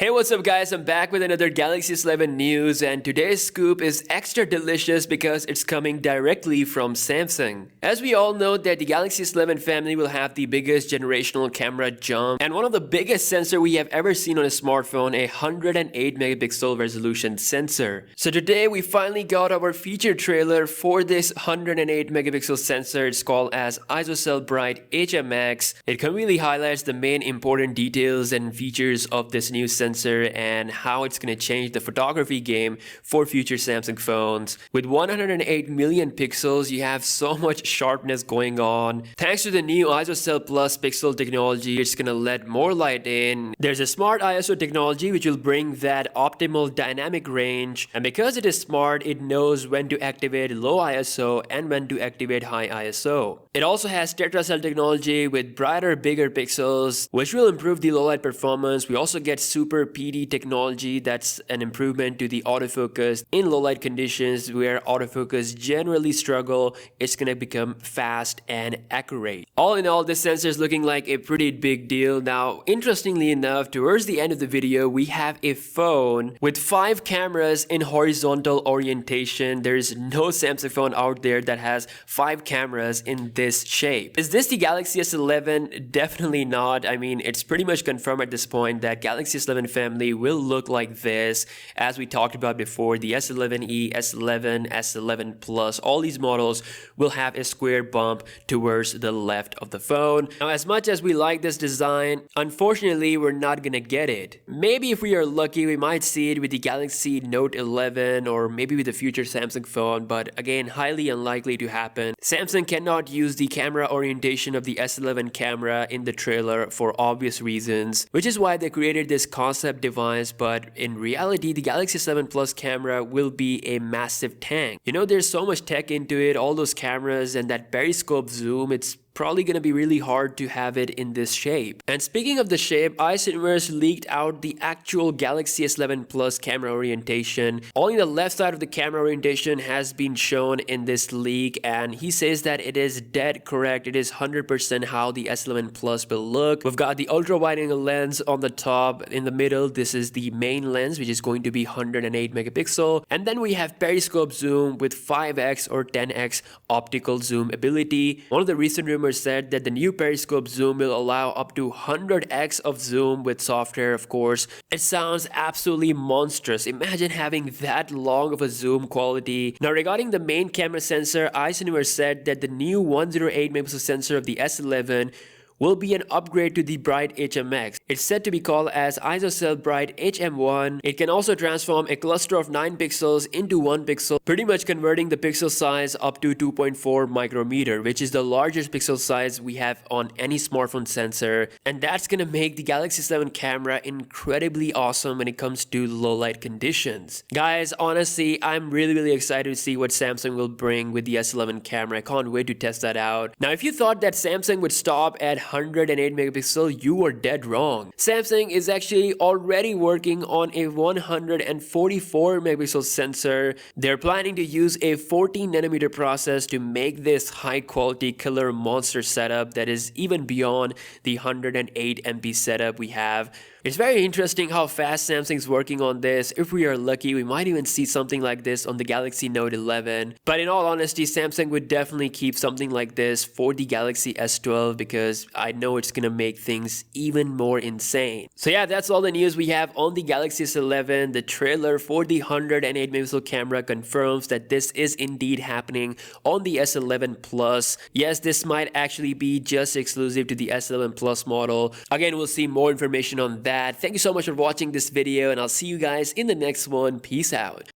Hey, what's up guys? I'm back with another Galaxy S11 news, and today's scoop is extra delicious because it's coming directly from Samsung. As we all know that the Galaxy S11 family will have the biggest generational camera jump and one of the biggest sensor we have ever seen on a smartphone, a 108 megapixel resolution sensor. So today we finally got our feature trailer for this 108 megapixel sensor. It's called as ISOCELL Bright HMX. It completely highlights the main important details and features of this new sensor and how it's going to change the photography game for future Samsung phones. With 108 million pixels, you have so much sharpness going on. Thanks to the new ISOCELL Plus pixel technology, it's going to let more light in. There's a smart ISO technology which will bring that optimal dynamic range, and because it is smart, it knows when to activate low ISO and when to activate high ISO. It also has tetracell technology with brighter, bigger pixels, which will improve the low light performance. We also get super PD technology. That's an improvement to the autofocus in low light conditions where autofocus generally struggle. It's gonna become fast and accurate. All in all, this sensor is looking like a pretty big deal. Now, interestingly enough, towards the end of the video, we have a phone with 5 cameras in horizontal orientation. There's no Samsung phone out there that has 5 cameras in this shape. Is this the Galaxy S11? Definitely not. I mean, it's pretty much confirmed at this point that Galaxy S11 family will look like this. As we talked about before, the S11e, S11, S11 Plus, all these models will have a square bump towards the left of the phone. Now, as much as we like this design, unfortunately, we're not gonna get it. Maybe if we are lucky, we might see it with the Galaxy Note 11 or maybe with a future Samsung phone, but again, highly unlikely to happen. Samsung cannot use the camera orientation of the S11 camera in the trailer for obvious reasons, which is why they created this concept device. But in reality, the Galaxy S11 Plus camera will be a massive tank. You know, there's so much tech into it, all those cameras and that periscope zoom. It's probably gonna be really hard to have it in this shape. And speaking of the shape, Ice Universe leaked out the actual Galaxy S11 Plus camera orientation. Only the left side of the camera orientation has been shown in this leak, and he says that it is dead correct. It is 100% how the S11 Plus will look. We've got the ultra wide angle lens on the top. In the middle, this is the main lens, which is going to be 108 megapixel, and then we have periscope zoom with 5x or 10x optical zoom ability. One of the recent rumors said that the new periscope zoom will allow up to 100x of zoom with software, of course. It sounds absolutely monstrous. Imagine having that long of a zoom quality. Now, regarding the main camera sensor, Ice Universe said that the new 108 megapixel sensor of the S11 will be an upgrade to the Bright HMX. It's said to be called as ISOCELL Bright HM1. It can also transform a cluster of 9 pixels into 1 pixel, pretty much converting the pixel size up to 2.4 micrometer, which is the largest pixel size we have on any smartphone sensor. And that's gonna make the Galaxy S11 camera incredibly awesome when it comes to low light conditions. Guys, honestly, I'm really excited to see what Samsung will bring with the S11 camera. I can't wait to test that out. Now, if you thought that Samsung would stop at 108 megapixel, you were dead wrong. Samsung is actually already working on a 144 megapixel sensor. They're planning to use a 14 nanometer process to make this high quality killer monster setup that is even beyond the 108 MP setup we have. It's very interesting how fast Samsung's working on this. If we are lucky, we might even see something like this on the Galaxy Note 11. But in all honesty, Samsung would definitely keep something like this for the Galaxy S12 because I know it's gonna make things even more insane. So yeah, that's all the news we have on the Galaxy S11. The trailer for the 108 megapixel camera confirms that this is indeed happening on the S11 Plus. Yes, this might actually be just exclusive to the S11 Plus model. Again, we'll see more information on that. Thank you so much for watching this video, and I'll see you guys in the next one. Peace out.